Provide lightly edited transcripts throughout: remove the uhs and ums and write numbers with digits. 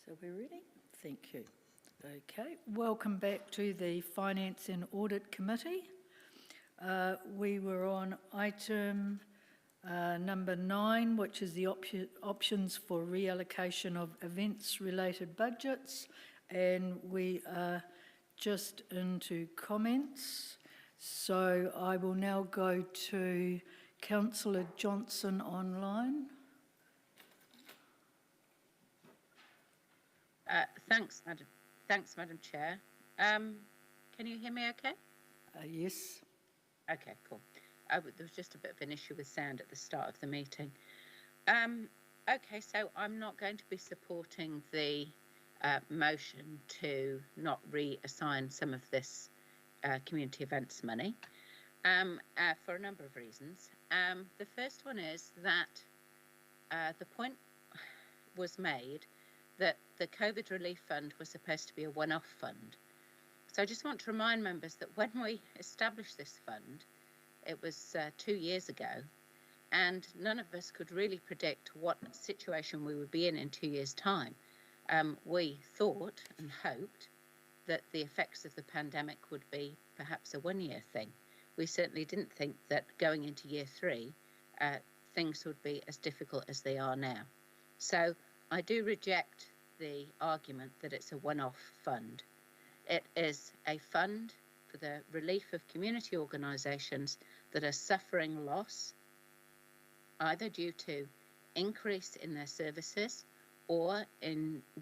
So we're ready? Thank you. Okay, welcome back to the Finance and Audit Committee. We were on item number 9, which is the options for reallocation of events-related budgets, and we are just into comments. So I will now go to Councillor Johnson online. Thanks, Madam Chair. Can you hear me okay? Yes. Okay, cool. There was just a bit of an issue with sound at the start of the meeting. Okay, so I'm not going to be supporting the motion to not reassign some of this community events money for a number of reasons. The first one is that the point was made that the COVID Relief Fund was supposed to be a one-off fund. So I just want to remind members that when we established this fund, it was 2 years ago, and none of us could really predict what situation we would be in 2 years' time. We thought and hoped that the effects of the pandemic would be perhaps a one-year thing. We certainly didn't think that going into year 3, things would be as difficult as they are now. So I do reject the argument that it's a one-off fund. It is a fund for the relief of community organisations that are suffering loss, either due to increase in their services or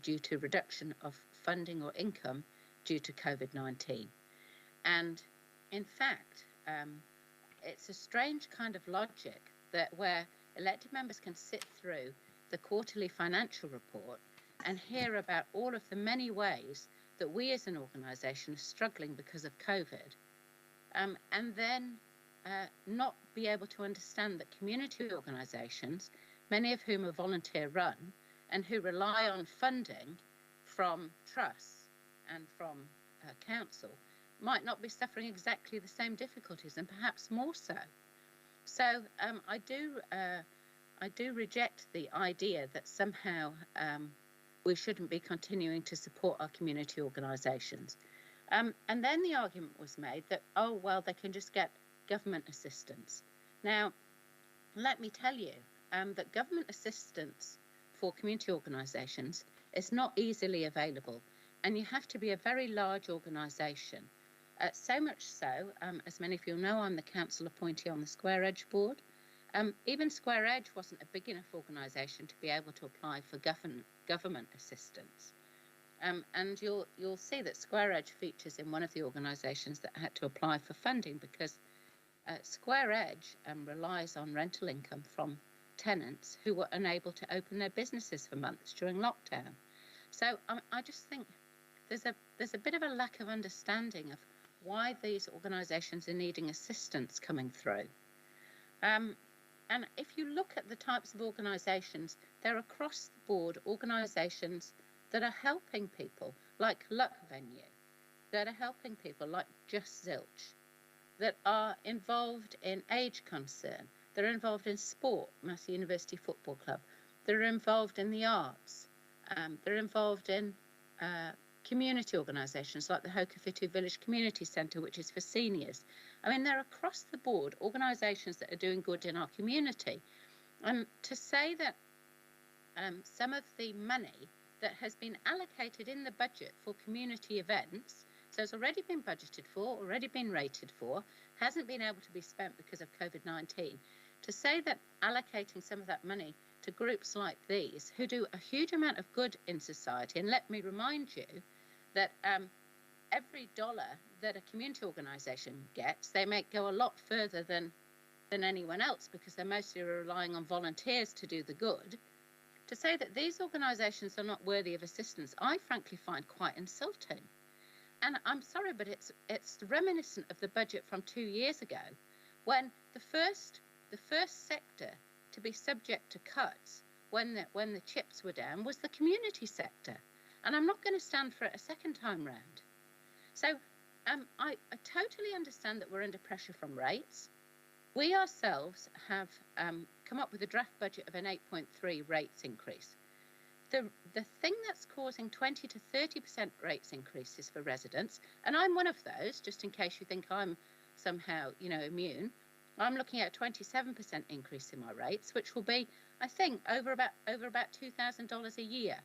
due to reduction of funding or income due to COVID-19. And in fact, it's a strange kind of logic that where elected members can sit through the quarterly financial report and hear about all of the many ways that we as an organisation are struggling because of COVID, and then not be able to understand that community organisations, many of whom are volunteer run and who rely on funding from trusts and from council, might not be suffering exactly the same difficulties and perhaps more so. So I do reject the idea that somehow we shouldn't be continuing to support our community organisations. And then the argument was made that, oh, well, they can just get government assistance. Now, let me tell you that government assistance for community organisations is not easily available, and you have to be a very large organisation. So much so, as many of you know, I'm the council appointee on the Square Edge board. Even Square Edge wasn't a big enough organisation to be able to apply for government assistance. And you'll see that Square Edge features in one of the organisations that had to apply for funding because Square Edge relies on rental income from tenants who were unable to open their businesses for months during lockdown. So I just think there's a bit of a lack of understanding of why these organisations are needing assistance coming through. And if you look at the types of organisations, they're across the board organisations that are helping people, like Luck Venue, that are helping people like Just Zilch, that are involved in Age Concern, that are involved in sport, Massey University Football Club, that are involved in the arts, they're involved in community organisations like the Hokifitu Village Community Centre, which is for seniors. I mean, they're across the board organisations that are doing good in our community. And to say that some of the money that has been allocated in the budget for community events, so it's already been budgeted for, already been rated for, hasn't been able to be spent because of COVID-19, to say that allocating some of that money to groups like these who do a huge amount of good in society, and let me remind you that every dollar that a community organisation gets, they make go a lot further than anyone else because they're mostly relying on volunteers to do the good. To say that these organisations are not worthy of assistance, I frankly find quite insulting. And I'm sorry, but it's reminiscent of the budget from 2 years ago, when the first sector to be subject to cuts when the chips were down was the community sector. And I'm not going to stand for it a second time round. So I totally understand that we're under pressure from rates. We ourselves have come up with a draft budget of an 8.3 rates increase. the thing that's causing 20 to 30% rates increases for residents, and I'm one of those, just in case you think I'm somehow, immune, I'm looking at a 27% increase in my rates, which will be, I think, over about $2,000 a year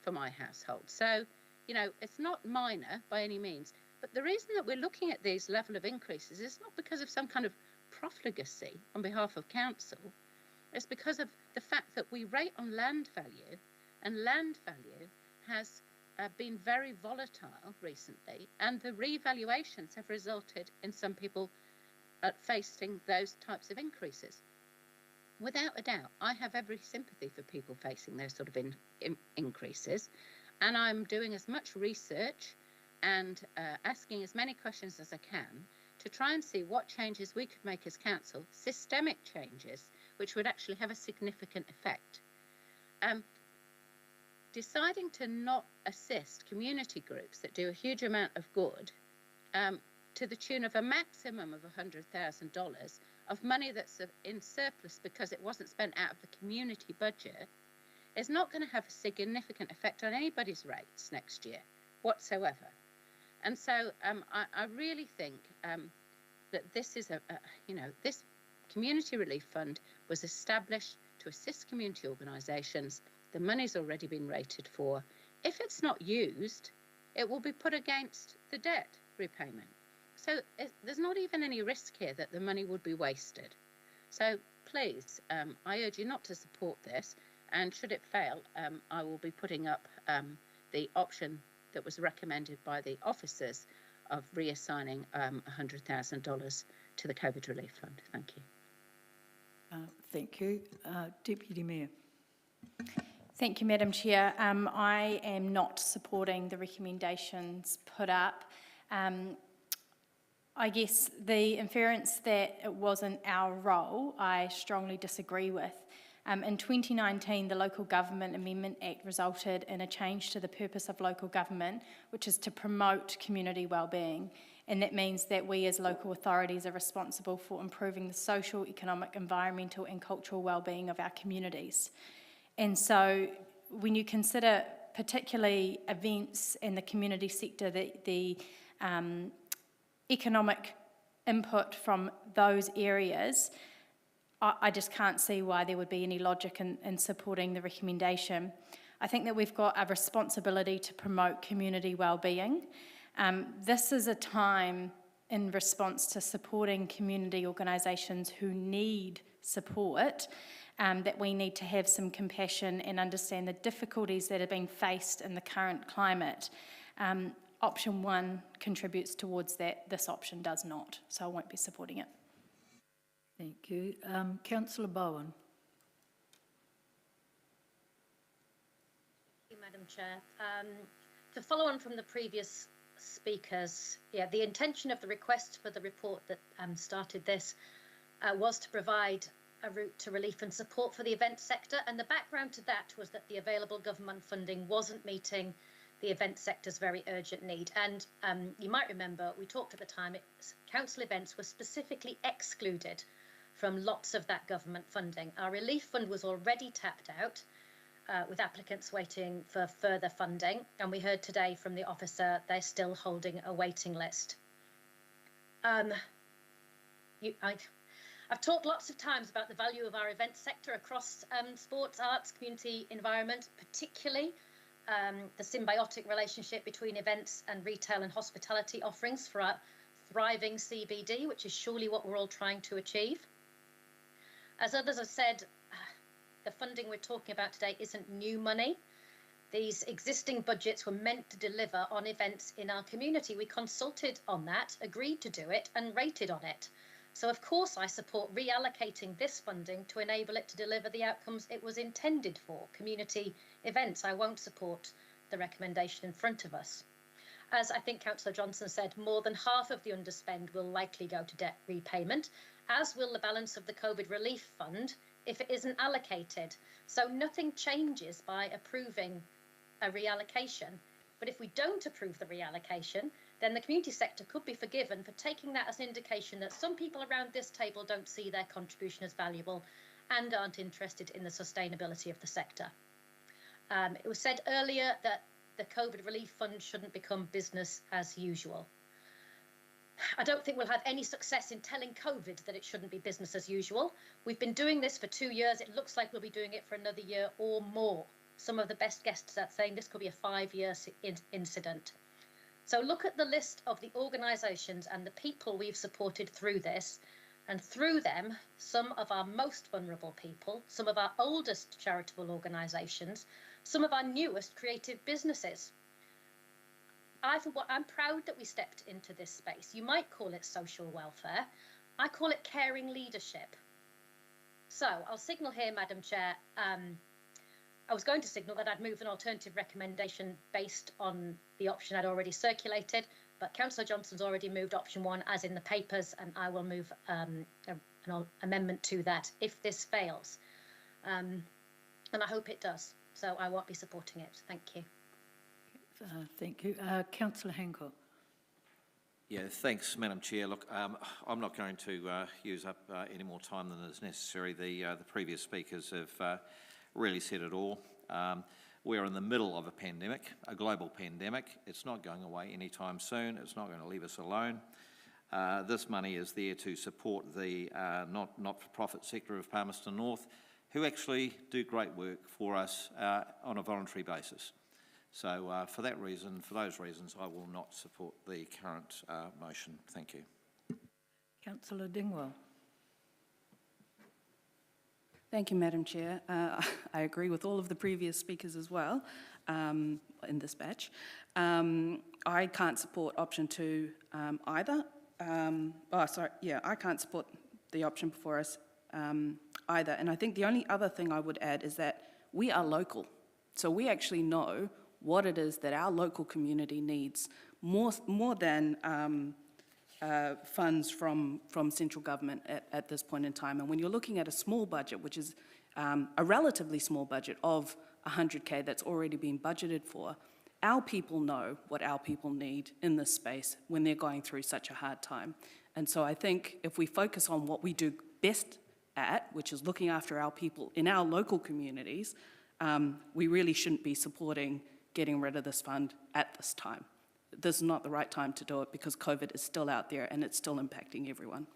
for my household. So, it's not minor by any means. But the reason that we're looking at these level of increases is not because of some kind of profligacy on behalf of council. It's because of the fact that we rate on land value, and land value has been very volatile recently, and the revaluations have resulted in some people facing those types of increases. Without a doubt, I have every sympathy for people facing those sort of increases, and I'm doing as much research and asking as many questions as I can to try and see what changes we could make as council, systemic changes, which would actually have a significant effect. Deciding to not assist community groups that do a huge amount of good to the tune of a maximum of $100,000 of money that's in surplus because it wasn't spent out of the community budget is not going to have a significant effect on anybody's rates next year whatsoever. And so I really think that this is this community relief fund was established to assist community organisations. The money's already been rated for. If it's not used, it will be put against the debt repayment. So there's not even any risk here that the money would be wasted. So please, I urge you not to support this. And should it fail, I will be putting up the option that was recommended by the officers of reassigning $100,000 to the COVID Relief Fund. Thank you. Thank you. Deputy Mayor. Thank you, Madam Chair. I am not supporting the recommendations put up. I guess the inference that it wasn't our role, I strongly disagree with. In 2019, the Local Government Amendment Act resulted in a change to the purpose of local government, which is to promote community wellbeing. And that means that we as local authorities are responsible for improving the social, economic, environmental and cultural wellbeing of our communities. And so when you consider particularly events in the community sector, the economic input from those areas, I just can't see why there would be any logic in supporting the recommendation. I think that we've got a responsibility to promote community wellbeing. This is a time in response to supporting community organisations who need support, that we need to have some compassion and understand the difficulties that are being faced in the current climate. Option 1 contributes towards that. This option does not, so I won't be supporting it. Thank you. Councillor Bowen. Thank you, Madam Chair. To follow on from the previous speakers, the intention of the request for the report that started this was to provide a route to relief and support for the event sector, and the background to that was that the available government funding wasn't meeting the event sector's very urgent need. And you might remember we talked at the time, council events were specifically excluded from lots of that government funding. Our relief fund was already tapped out with applicants waiting for further funding, and we heard today from the officer they're still holding a waiting list. I've talked lots of times about the value of our event sector across sports, arts, community environment, particularly the symbiotic relationship between events and retail and hospitality offerings for our thriving CBD, which is surely what we're all trying to achieve. As others have said, the funding we're talking about today isn't new money. These existing budgets were meant to deliver on events in our community. We consulted on that, agreed to do it, and rated on it. So of course I support reallocating this funding to enable it to deliver the outcomes it was intended for, community events. I won't support the recommendation in front of us. As I think Councillor Johnson said, more than half of the underspend will likely go to debt repayment, as will the balance of the COVID Relief Fund if it isn't allocated. So nothing changes by approving a reallocation. But if we don't approve the reallocation, then the community sector could be forgiven for taking that as an indication that some people around this table don't see their contribution as valuable and aren't interested in the sustainability of the sector. It was said earlier that the COVID relief fund shouldn't become business as usual. I don't think we'll have any success in telling COVID that it shouldn't be business as usual. We've been doing this for 2 years. It looks like we'll be doing it for another year or more. Some of the best guests are saying this could be a 5-year incident. So look at the list of the organisations and the people we've supported through this, and through them, some of our most vulnerable people, some of our oldest charitable organisations, some of our newest creative businesses. I'm proud that we stepped into this space. You might call it social welfare. I call it caring leadership. So I'll signal here, Madam Chair. I was going to signal that I'd move an alternative recommendation based on the option I'd already circulated, but Councillor Johnson's already moved option 1 as in the papers, and I will move an amendment to that if this fails. And I hope it does. So I won't be supporting it. Thank you. Thank you. Councillor Hancock. Yeah, thanks, Madam Chair. Look, I'm not going to use up any more time than is necessary. The previous speakers have really said it all. We're in the middle of a pandemic, a global pandemic. It's not going away anytime soon. It's not going to leave us alone. This money is there to support the not-for-profit sector of Palmerston North, who actually do great work for us on a voluntary basis. So for those reasons, I will not support the current motion. Thank you. Councillor Dingwall. Thank you, Madam Chair. I agree with all of the previous speakers as well in this batch. I can't support option 2 either. I can't support the option before us either. And I think the only other thing I would add is that we are local. So we actually know what it is that our local community needs more than funds from central government at this point in time. And when you're looking at a small budget, which is a relatively small budget of 100K that's already been budgeted for, our people know what our people need in this space when they're going through such a hard time. And so I think if we focus on what we do best at, which is looking after our people in our local communities, we really shouldn't be supporting getting rid of this fund at this time. This is not the right time to do it because COVID is still out there and it's still impacting everyone.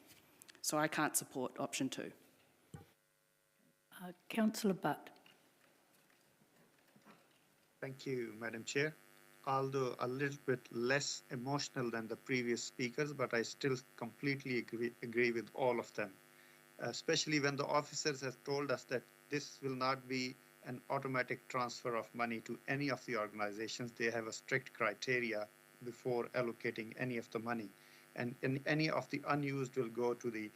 So I can't support option 2. Councillor Butt. Thank you, Madam Chair. Although a little bit less emotional than the previous speakers, but I still completely agree with all of them, especially when the officers have told us that this will not be an automatic transfer of money to any of the organizations. They have a strict criteria before allocating any of the money, and any of the unused will go to the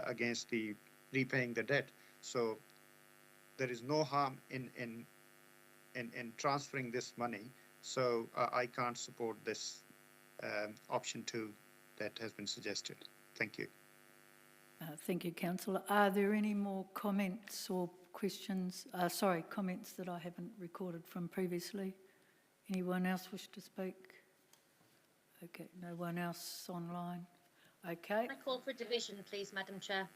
against the repaying the debt. So there is no harm in transferring this money. So I can't support this option 2 that has been suggested. Thank you. Thank you, Councillor. Are there any more comments or questions? Comments that I haven't recorded from previously. Anyone else wish to speak? Okay, no one else online. Okay. I call for a division, please, Madam Chair.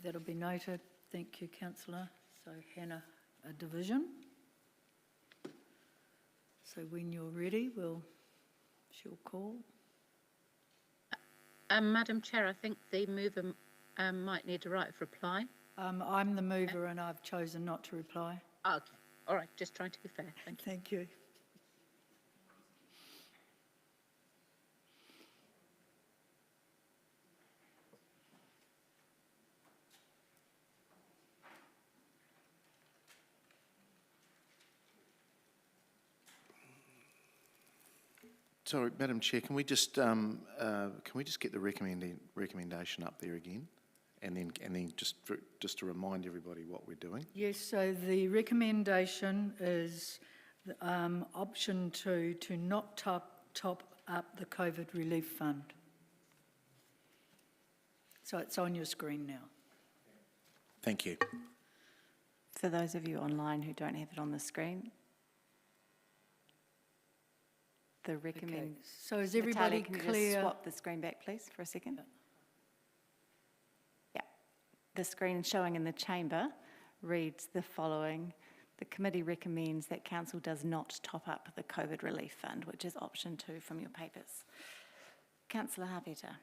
That'll be noted. Thank you, Councillor. So, Hannah, a division. So when you're ready, she'll call. Madam Chair, I think the mover might need a right of reply. I'm the mover and I've chosen not to reply. Okay, all right, just trying to be fair. Thank you. Thank you. Sorry, Madam Chair, can we just get the recommendation up there again, and then just to remind everybody what we're doing? Yes. So the recommendation is option 2 to not top up the COVID relief fund. So it's on your screen now. Thank you. For those of you online who don't have it on the screen. The recommend. Okay. So is everybody Natalia, can clear? You just swap the screen back, please, for a second? Yeah. The screen showing in the chamber reads the following: The committee recommends that council does not top up the COVID relief fund, which is option 2 from your papers. Councillor Harpeta.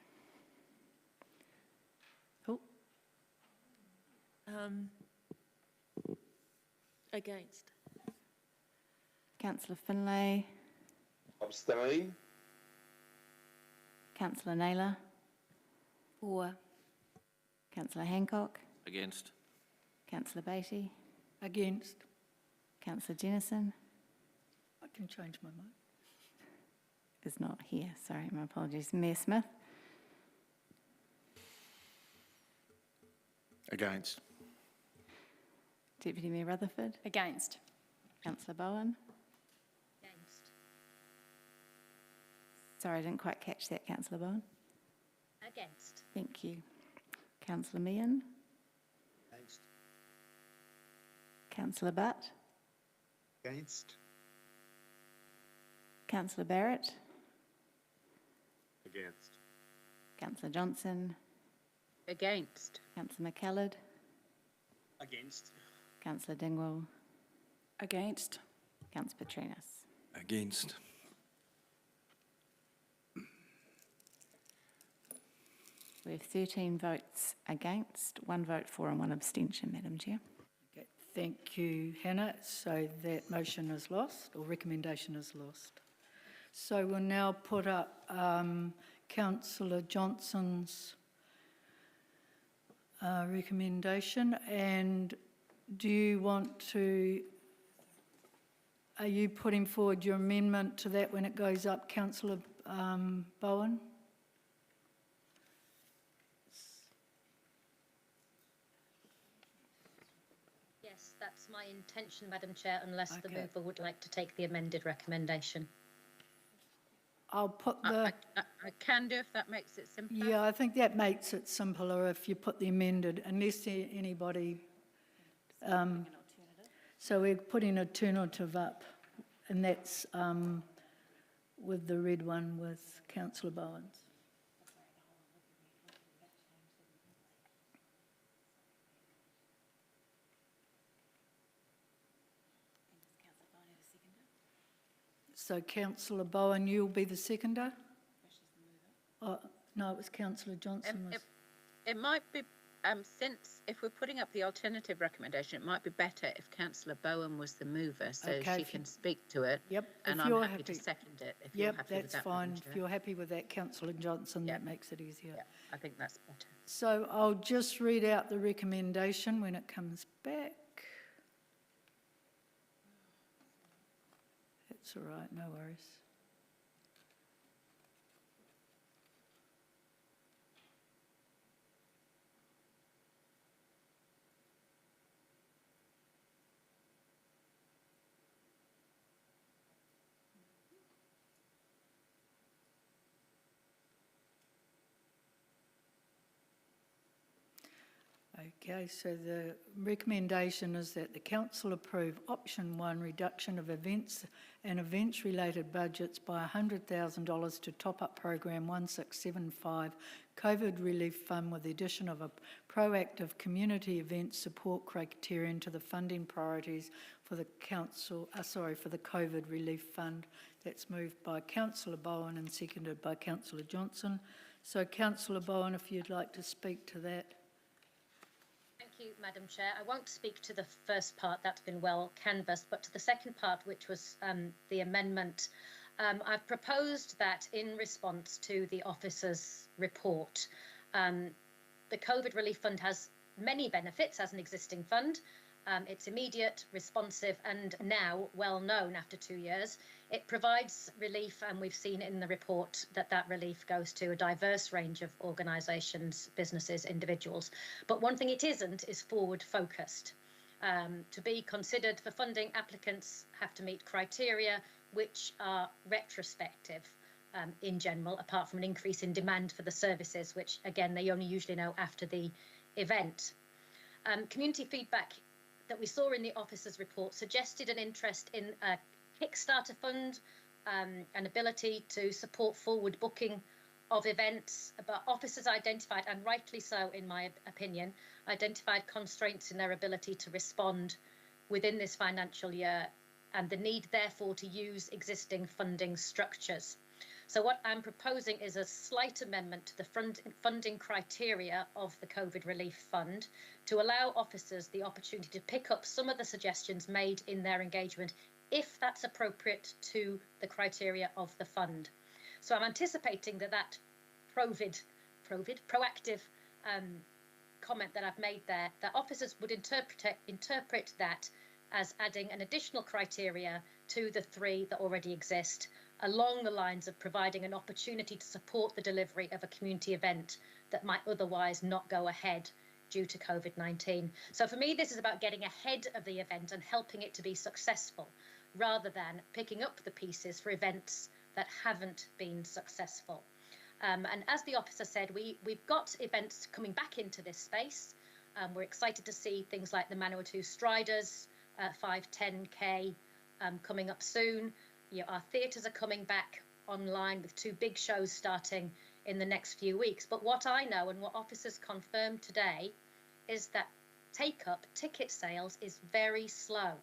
Oh, Against. Councillor Finlay. Abstain. Councillor Naylor. For. Councillor Hancock. Against. Councillor Beattie. Against. Councillor Jennison I can change my mind. is not here. Sorry, my apologies. Mayor Smith. Against. Deputy Mayor Rutherford. Against. Councillor Bowen. Against. Sorry, I didn't quite catch that, Councillor Bowen. Against. Thank you. Councillor Meehan. Against. Councillor Butt. Against. Councillor Barrett. Against. Councillor Johnson. Against. Councillor McCallard. Against. Councillor Dingwall. Against. Councillor Petrinas. Against. We have 13 votes against, 1 vote for and 1 abstention, Madam Chair. Okay, thank you, Hannah. So that motion is lost, or recommendation is lost. So we'll now put up Councillor Johnson's recommendation. And do you want to, are you putting forward your amendment to that when it goes up, Councillor Bowen? Yes, that's my intention, Madam Chair, unless the Okay. mover would like to take the amended recommendation. I'll put the, I can do if that makes it simpler. yeah, I think that makes it simpler if you put the amended, unless anybody, so we're putting alternative up, and that's with the red one with Councillor Bowens. So Councillor Bowen, you'll be the seconder? Oh, no, it was Councillor Johnson. It might be, since if we're putting up the alternative recommendation, it might be better if Councillor Bowen was the mover, so Okay, she if you- can speak to it. Yep, And if I'm you're happy to happy. second it if you're Yep, happy with that's that. fine. Madam If Chair. you're happy with that, Councillor Johnson, that Yep. makes it easier. Yeah, I think that's better. So I'll just read out the recommendation when it comes back. That's all right, no worries. Okay, so the recommendation is that the council approve option 1, reduction of events and events-related budgets by $100,000 to top up program 1675 COVID Relief Fund with the addition of a proactive community event support criterion to the funding priorities for the council, for the COVID Relief Fund. That's moved by Councillor Bowen and seconded by Councillor Johnson. So Councillor Bowen, if you'd like to speak to that. Thank you, Madam Chair. I won't speak to the first part, that's been well canvassed, but to the second part, which was the amendment. I've proposed that in response to the officer's report, the COVID Relief Fund has many benefits as an existing fund. It's immediate, responsive, and now well known after 2 years. It provides relief, and we've seen in the report that that relief goes to a diverse range of organisations, businesses, individuals. But one thing it isn't is forward focused. To be considered for funding, applicants have to meet criteria which are retrospective in general, apart from an increase in demand for the services, which again, they only usually know after the event. Community feedback that we saw in the officer's report suggested an interest in a Kickstarter fund, an ability to support forward booking of events, but officers identified, and rightly so in my opinion, identified constraints in their ability to respond within this financial year, and the need therefore to use existing funding structures. So what I'm proposing is a slight amendment to the funding criteria of the COVID Relief Fund to allow officers the opportunity to pick up some of the suggestions made in their engagement, if that's appropriate to the criteria of the fund. So I'm anticipating that proactive comment that I've made there, that officers would interpret that as adding an additional criteria to the 3 that already exist, along the lines of providing an opportunity to support the delivery of a community event that might otherwise not go ahead due to COVID-19. So for me, this is about getting ahead of the event and helping it to be successful, rather than picking up the pieces for events that haven't been successful. And as the officer said, we've got events coming back into this space. We're excited to see things like the Manawatu Striders, 5-10K coming up soon. Our theatres are coming back online with 2 big shows starting in the next few weeks. But what I know and what officers confirmed today is that take-up, ticket sales is very slow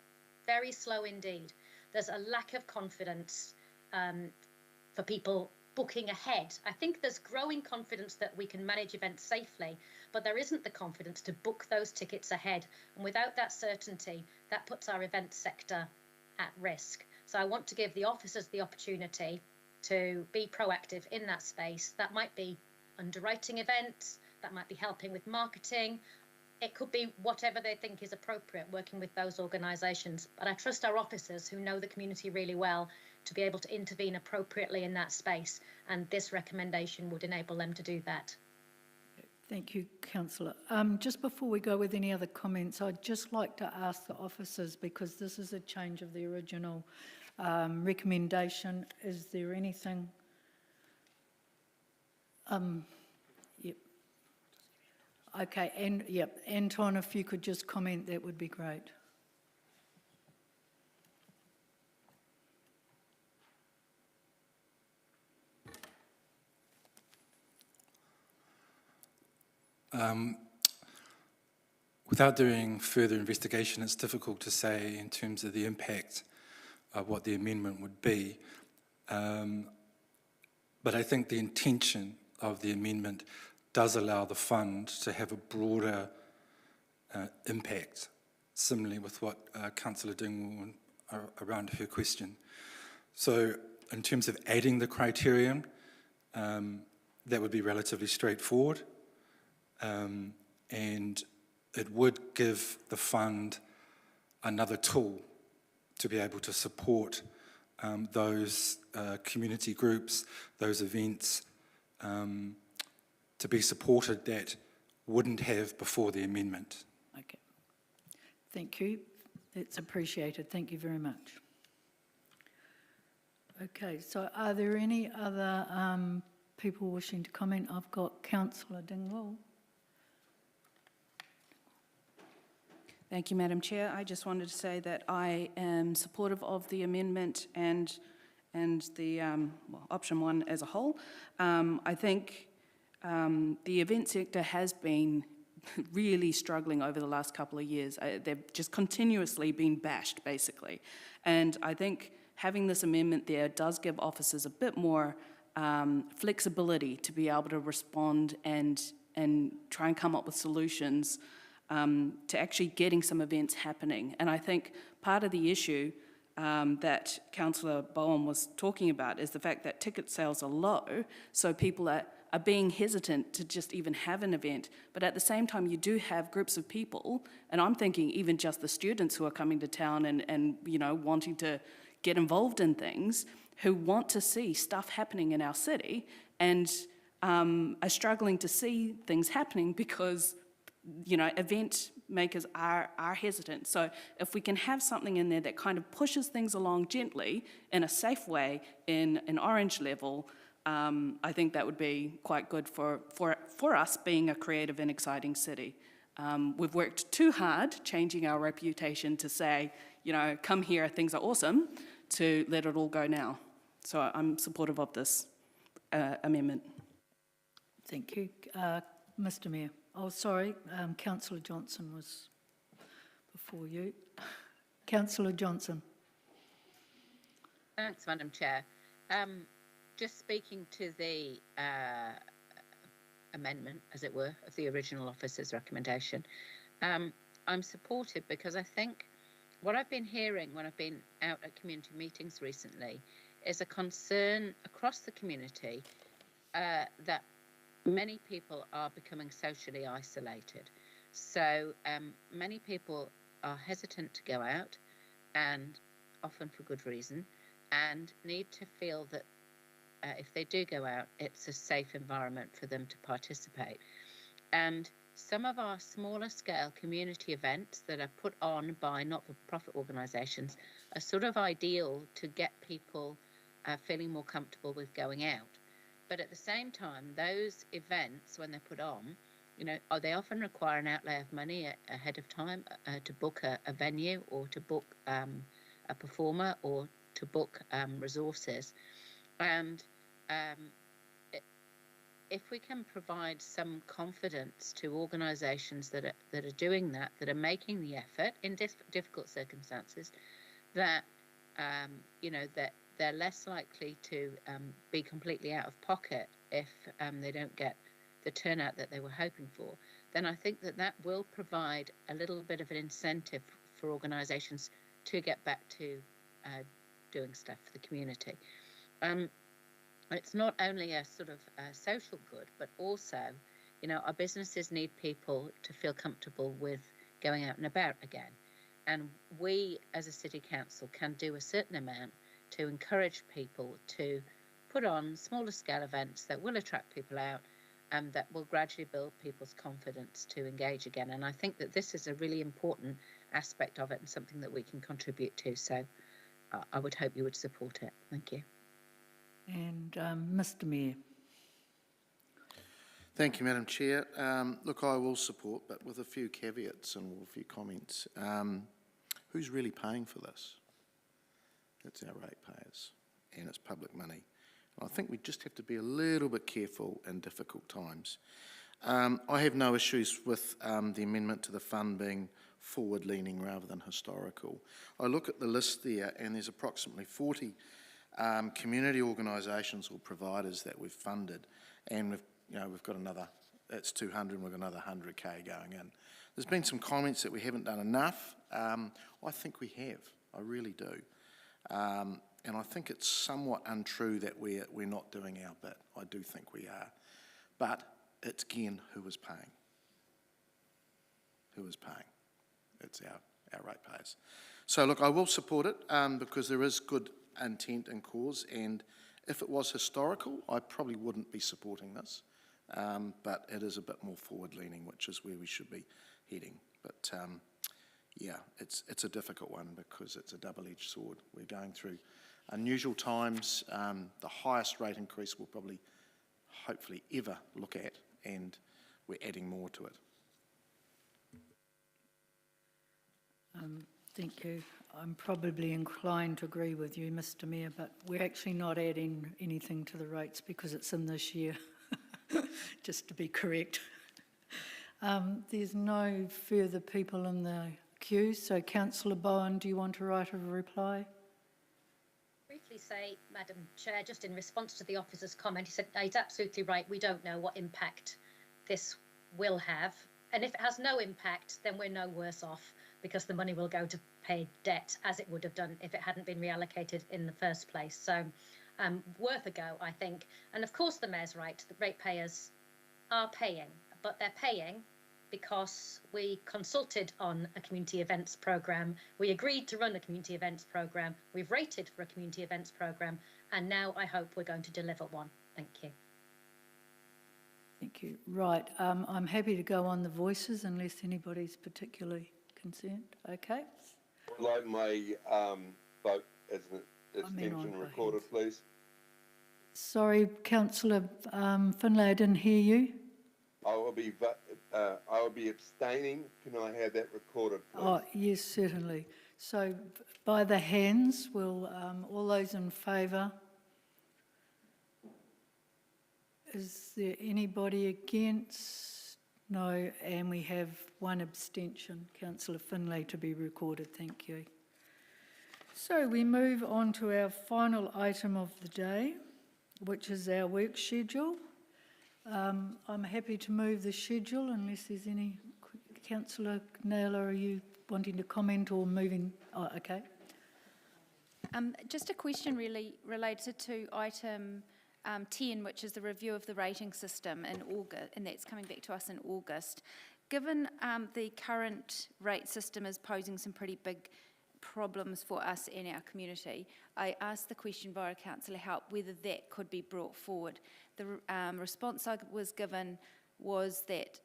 indeed. There's a lack of confidence for people booking ahead. I think there's growing confidence that we can manage events safely, but there isn't the confidence to book those tickets ahead. And without that certainty, that puts our event sector at risk. So I want to give the officers the opportunity to be proactive in that space. That might be underwriting events, that might be helping with marketing. It could be whatever they think is appropriate, working with those organisations. But I trust our officers, who know the community really well, to be able to intervene appropriately in that space. And this recommendation would enable them to do that. Thank you, Councillor. Just before we go with any other comments, I'd just like to ask the officers, because this is a change of the original recommendation, is there anything? Yep. Okay, and yep, Anton, if you could just comment, that would be great. Without doing further investigation, it's difficult to say in terms of the impact of what the amendment would be. But I think the intention of the amendment does allow the fund to have a broader impact, similarly with what Councillor Dingwall around her question. So in terms of adding the criterion, that would be relatively straightforward. And it would give the fund another tool to be able to support those community groups, those events, to be supported that wouldn't have before the amendment. Okay. Thank you. That's appreciated. Thank you very much. Okay, so are there any other people wishing to comment? I've got Councillor Dingwall. Thank you, Madam Chair. I just wanted to say that I am supportive of the amendment and the option 1 as a whole. I think the event sector has been really struggling over the last couple of years. They've just continuously been bashed, basically. And I think having this amendment there does give officers a bit more flexibility to be able to respond and try and come up with solutions to actually getting some events happening. And I think part of the issue that Councillor Bowen was talking about is the fact that ticket sales are low, so people are being hesitant to just even have an event. But at the same time, you do have groups of people, and I'm thinking even just the students who are coming to town and you know, wanting to get involved in things, who want to see stuff happening in our city and are struggling to see things happening because, you know, event makers are hesitant. So if we can have something in there that kind of pushes things along gently in a safe way in an orange level, I think that would be quite good for us being a creative and exciting city. We've worked too hard changing our reputation to say, you know, come here, things are awesome, to let it all go now. So I'm supportive of this amendment. Thank you. Mr Mayor. Oh, sorry, Councillor Johnson was before you. Councillor Johnson. Thanks, Madam Chair. Just speaking to the amendment, as it were, of the original officer's recommendation, I'm supportive because I think what I've been hearing when I've been out at community meetings recently is a concern across the community that many people are becoming socially isolated. So many people are hesitant to go out, and often for good reason, and need to feel that if they do go out, it's a safe environment for them to participate. And some of our smaller scale community events that are put on by not-for-profit organisations are sort of ideal to get people feeling more comfortable with going out. But at the same time, those events, when they're put on, you know, they often require an outlay of money ahead of time to book a venue, or to book a performer, or to book resources. And if we can provide some confidence to organisations that are doing that, that are making the effort in difficult circumstances, that you know, that they're less likely to be completely out of pocket if they don't get the turnout that they were hoping for, then I think that will provide a little bit of an incentive for organisations to get back to doing stuff for the community. It's not only a sort of social good, but also, you know, our businesses need people to feel comfortable with going out and about again. And we, as a city council, can do a certain amount to encourage people to put on smaller scale events that will attract people out and that will gradually build people's confidence to engage again. And I think that this is a really important aspect of it and something that we can contribute to. So I would hope you would support it. Thank you. And Mr Mayor. Thank you, Madam Chair. Look, I will support, but with a few caveats and a few comments. Who's really paying for this? It's our ratepayers, and it's public money. And I think we just have to be a little bit careful in difficult times. I have no issues with the amendment to the fund being forward-leaning rather than historical. I look at the list there, and there's approximately 40 community organisations or providers that we've funded, and we've got another, it's 200, and we've got another 100k going in. There's been some comments that we haven't done enough. I think we have, I really do. And I think it's somewhat untrue that we're not doing our bit. I do think we are. But it's again, who is paying? Who is paying? It's our ratepayers. So look, I will support it because there is good intent and cause, and if it was historical, I probably wouldn't be supporting this. But it is a bit more forward-leaning, which is where we should be heading. But yeah, it's a difficult one because it's a double-edged sword. We're going through unusual times. The highest rate increase we'll probably, hopefully, ever look at, and we're adding more to it. Thank you. I'm probably inclined to agree with you, Mr Mayor, but we're actually not adding anything to the rates because it's in this year, just to be correct. There's no further people in the queue, so Councillor Bowen, do you want to write a reply? Briefly say, Madam Chair, just in response to the officer's comment, he said, no, he's absolutely right, we don't know what impact this will have, and if it has no impact, then we're no worse off, because the money will go to pay debt as it would have done if it hadn't been reallocated in the first place. So worth a go, I think. And of course the Mayor's right, the ratepayers are paying, but they're paying because we consulted on a community events programme, we agreed to run a community events programme, we've rated for a community events programme, and now I hope we're going to deliver one. Thank you. Thank you. Right, I'm happy to go on the voices unless anybody's particularly concerned. Okay. I'd like my vote as an abstention recorded, please. Sorry, Councillor Finlay, I didn't hear you. I will be abstaining. Can I have that recorded, please? Oh, yes, certainly. So by the hands, will all those in favour? Is there anybody against? No, and we have one abstention, Councillor Finlay, to be recorded. Thank you. So we move on to our final item of the day, which is our work schedule. I'm happy to move the schedule unless there's any. Councillor Naylor, are you wanting to comment or moving? Oh, okay. Just a question really related to item 10, which is the review of the rating system in August, and that's coming back to us in August. Given the current rate system is posing some pretty big problems for us in our community, I asked the question via Councillor Help whether that could be brought forward. The response I was given was that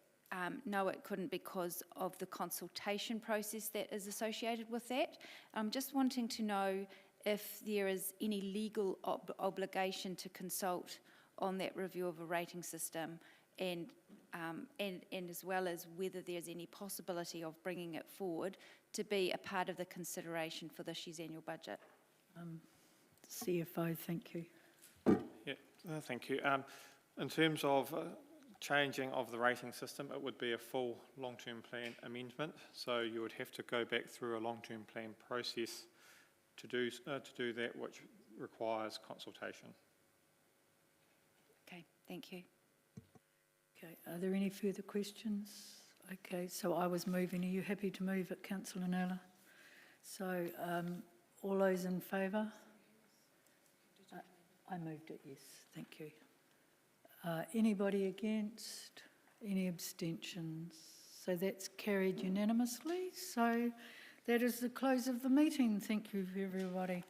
no, it couldn't because of the consultation process that is associated with that. I'm just wanting to know if there is any legal obligation to consult on that review of a rating system, and as well as whether there's any possibility of bringing it forward to be a part of the consideration for this year's annual budget. CFO, thank you. Yeah, thank you. In terms of changing of the rating system, it would be a full long-term plan amendment, so you would have to go back through a long-term plan process to do that, which requires consultation. Okay, thank you. Okay, are there any further questions? Okay, so I was moving. Are you happy to move it, Councillor Naylor? So all those in favour? I moved it, yes, thank you. Anybody against? Any abstentions? So that's carried unanimously. So that is the close of the meeting. Thank you, everybody.